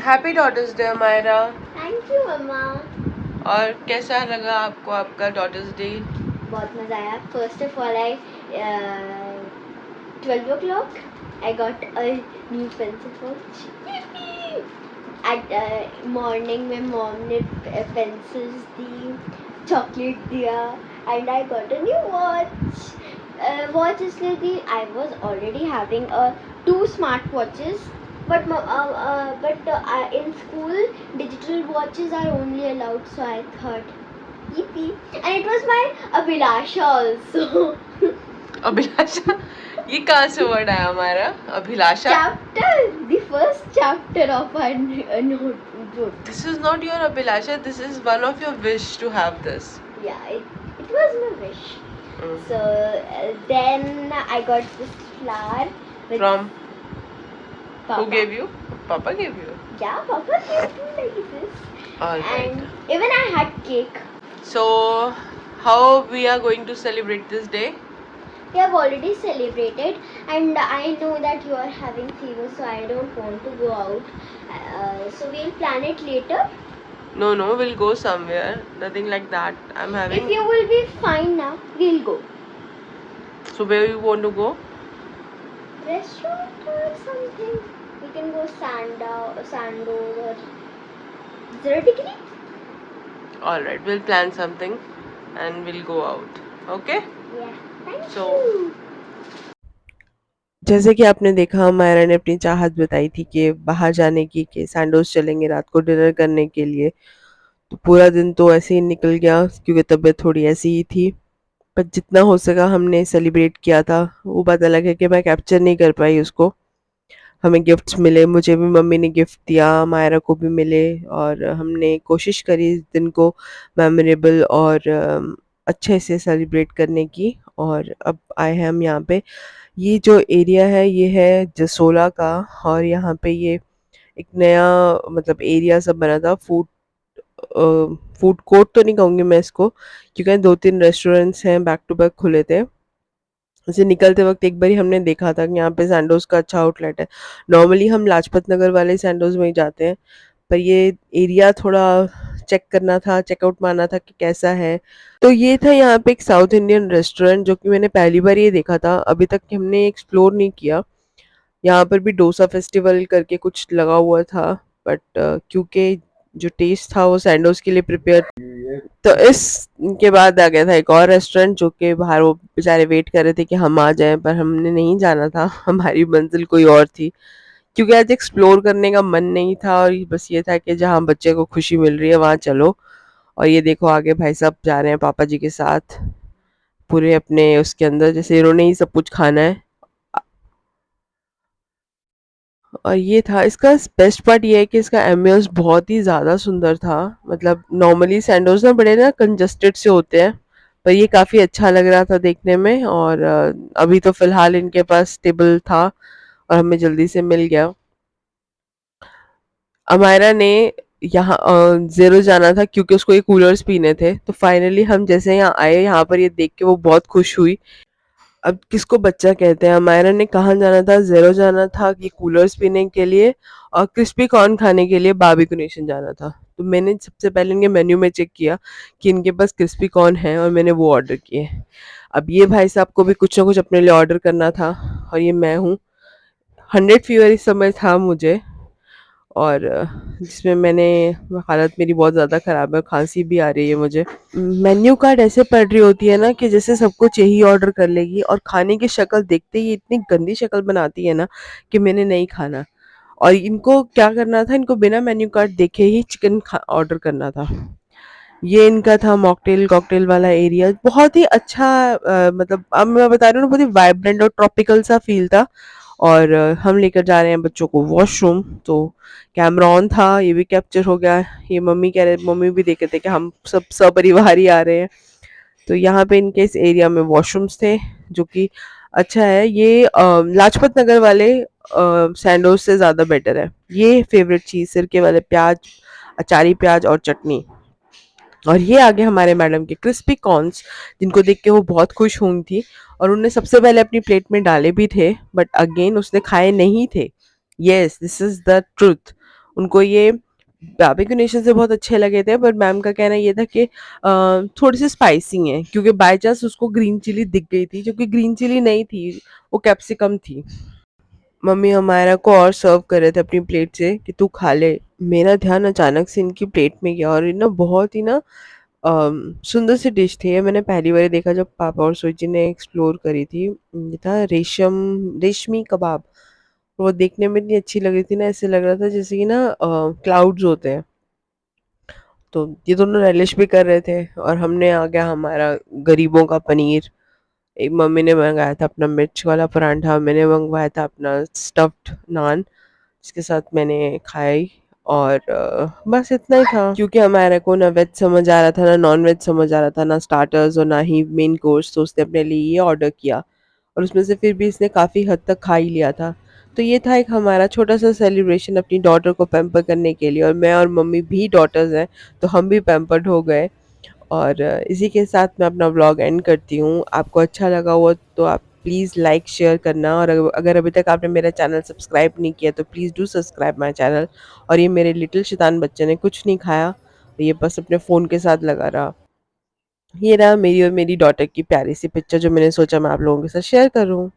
Happy daughters day Myra. Thank you mama. और कैसा लगा आपको आपका डॉटर्स डे? बहुत मज़ा आया। First of all I 12 o'clock I got a new pencil pouch. At morning में mom ने pencils दी, chocolate दिया, and I got a new watch. Watch इसलिए दी, I was already having two smart watches. But in school digital watches are only allowed, so I thought, yippee! And it was my Abhilasha also. अभिलाषा? ये कहाँ से word आया हमारा अभिलाषा? Chapter, the first chapter of our notebook. This is not your Abhilasha. This is one of your wish to have this. Yeah, it was my wish. So then I got this flower From Papa. who gave you? Papa gave you. Yeah, Papa gave me like this. Alright. And even I had cake. So how we are going to celebrate this day? We have already celebrated, and I know that you are having fever, so I don't want to go out. So we'll plan it later. No, we'll go somewhere. Nothing like that. I'm having. If you will be fine now, we'll go. So where you want to go? Restaurant or something. We can go Sando or 0 degree. Alright, we'll plan something and we'll go out. Okay? Yeah. Thank So you. जैसे कि आपने देखा मायरा ने अपनी चाहत बताई थी कि बाहर जाने की, कि सैंडोज चलेंगे रात को डिनर करने के लिए। तो पूरा दिन तो ऐसे ही निकल गया क्योंकि तबीयत थोड़ी ऐसी ही थी, पर जितना हो सका हमने सेलिब्रेट किया था। वो बात अलग है कि मैं कैप्चर नहीं कर पाई उसको। हमें गिफ्ट्स मिले, मुझे भी मम्मी ने गिफ्ट दिया, मायरा को भी मिले, और हमने कोशिश करी इस दिन को मेमोरेबल और अच्छे से सेलिब्रेट करने की। और अब आए हैं हम यहाँ पे। ये जो एरिया है ये है जसोला का, और यहाँ पे ये एक नया मतलब एरिया सब बना था। फूड कोर्ट तो नहीं कहूँगी मैं इसको, क्योंकि 2-3 रेस्टोरेंट्स हैं बैक टू बैक खुले थे। उसे निकलते वक्त एक बारी हमने देखा था कि यहाँ पे सैंडोज का अच्छा आउटलेट है। नॉर्मली हम लाजपत नगर वाले सैंडोज में ही जाते हैं, पर ये एरिया थोड़ा चेक करना था, चेकआउट मारना था कि कैसा है। तो ये था यहाँ पे एक साउथ इंडियन रेस्टोरेंट, जो कि मैंने पहली बार ये देखा था, अभी तक हमने एक्सप्लोर नहीं किया। यहाँ पर भी डोसा फेस्टिवल करके कुछ लगा हुआ था, बट क्योंकि जो टेस्ट था वो सैंडोज के लिए प्रिपेयर। तो इसके बाद आ गया था एक और रेस्टोरेंट, जो कि बाहर वो बेचारे वेट कर रहे थे कि हम आ जाएं, पर हमने नहीं जाना था, हमारी मंजिल कोई और थी। क्योंकि आज एक्सप्लोर करने का मन नहीं था, और बस ये था कि जहाँ बच्चे को खुशी मिल रही है वहाँ चलो। और ये देखो आगे भाई साहब जा रहे हैं पापा जी के साथ, पूरे अपने उसके अंदर, जैसे इन्होंने ही सब कुछ खाना है। और ये था इसका बेस्ट पार्ट, ये है कि इसका एम्बियंस बहुत ही ज़्यादा सुंदर था। मतलब नॉर्मली सैंडोज ना बड़े ना कंजस्टेड से होते हैं, पर ये काफ़ी अच्छा लग रहा था देखने में। और अभी तो फ़िलहाल इनके पास टेबल था और हमें जल्दी से मिल गया। अमायरा ने यहाँ ज़ेरो जाना था क्योंकि उसको ये कूलर्स पीने थे। तो फाइनली हम जैसे यहाँ आए, यहाँ पर ये देख के वो बहुत खुश हुई। अब किसको बच्चा कहते हैं। अमायरा ने कहाँ जाना था? ज़ेरो जाना था कि कूलर्स पीने के लिए, और क्रिस्पी कॉर्न खाने के लिए बारबेक्यू नेशन जाना था। तो मैंने सबसे पहले इनके मेन्यू में चेक किया कि इनके पास क्रिस्पी कॉर्न है, और मैंने वो ऑर्डर किए। अब ये भाई साहब को भी कुछ ना कुछ अपने लिए ऑर्डर करना था, और ये मैं हूँ। 100 फीवर इस समय था मुझे, और जिसमें मैंने हालत मेरी बहुत ज़्यादा ख़राब है, खांसी भी आ रही है मुझे। मेन्यू कार्ड ऐसे पढ़ रही होती है ना कि जैसे सब कुछ यही ऑर्डर कर लेगी, और खाने की शक्ल देखते ही इतनी गंदी शक्ल बनाती है ना कि मैंने नहीं खाना। और इनको क्या करना था, इनको बिना मेन्यू कार्ड देखे ही चिकन ऑर्डर करना था। ये इनका था मॉकटेल कॉकटेल वाला एरिया, बहुत ही अच्छा। मतलब अब मैं बता रही हूँ ना, बहुत ही वाइब्रेंट और ट्रॉपिकल सा फील था। और हम लेकर जा रहे हैं बच्चों को वॉशरूम। तो कैमरा ऑन था, ये भी कैप्चर हो गया। ये मम्मी कह रहे, मम्मी भी देखे थे कि हम सब सपरिवार ही आ रहे हैं। तो यहाँ पे इनके इस एरिया में वॉशरूम्स थे, जो कि अच्छा है। ये लाजपत नगर वाले सैंडोज से ज़्यादा बेटर है। ये फेवरेट चीज़, सिरके वाले प्याज, अचारी प्याज और चटनी। और ये आगे हमारे मैडम के क्रिस्पी कॉर्न्स, जिनको देख के वो बहुत खुश हुई थी, और उन्होंने सबसे पहले अपनी प्लेट में डाले भी थे, बट अगेन उसने खाए नहीं थे। Yes, this is the truth. उनको ये बारबेक्यू नेशन से बहुत अच्छे लगे थे, पर मैम का कहना ये था कि थोड़े से स्पाइसी हैं, क्योंकि बाय चांस उसको ग्रीन चिली दिख गई थी, जो कि ग्रीन चिली नहीं थी, वो कैप्सिकम थी। मम्मी हमारा को और सर्व कर रहे थे अपनी प्लेट से कि तू खा ले। मेरा ध्यान अचानक से इनकी प्लेट में गया और ये ना बहुत ही ना सुंदर सी डिश थी। ये मैंने पहली बार देखा जब पापा और सोची ने एक्सप्लोर करी थी। ये था रेशमी कबाब। वो देखने में इतनी अच्छी लग रही थी ना, ऐसे लग रहा था जैसे कि ना क्लाउड्स होते हैं। तो ये दोनों relish भी कर रहे थे और हमने आ गया हमारा गरीबों का पनीर। एक मम्मी ने मंगाया था अपना मिर्च वाला परांठा, मैंने मंगवाया था अपना स्टफ्ड नान, जिसके साथ मैंने खाई। और बस इतना ही था, क्योंकि हमारे को ना वेज समझ आ रहा था ना नॉन वेज समझ आ रहा था, ना स्टार्टर्स और ना ही मेन कोर्स, तो उसने अपने लिए ये ऑर्डर किया और उसमें से फिर भी इसने काफ़ी हद तक खा ही लिया था। तो ये था एक हमारा छोटा सा सेलिब्रेशन अपनी डॉटर को पैम्पर करने के लिए, और मैं और मम्मी भी डॉटर्स हैं, तो हम भी पैम्पर्ड हो गए। और इसी के साथ मैं अपना व्लॉग एंड करती हूँ। आपको अच्छा लगा हो तो आप प्लीज़ लाइक शेयर करना, और अगर अभी तक आपने मेरा चैनल सब्सक्राइब नहीं किया तो please do subscribe my channel. और ये मेरे लिटिल शैतान बच्चे ने कुछ नहीं खाया, ये बस अपने फ़ोन के साथ लगा रहा। ये रहा मेरी और मेरी डॉटर की प्यारी सी पिक्चर, जो मैंने सोचा मैं आप लोगों के साथ शेयर करूँ।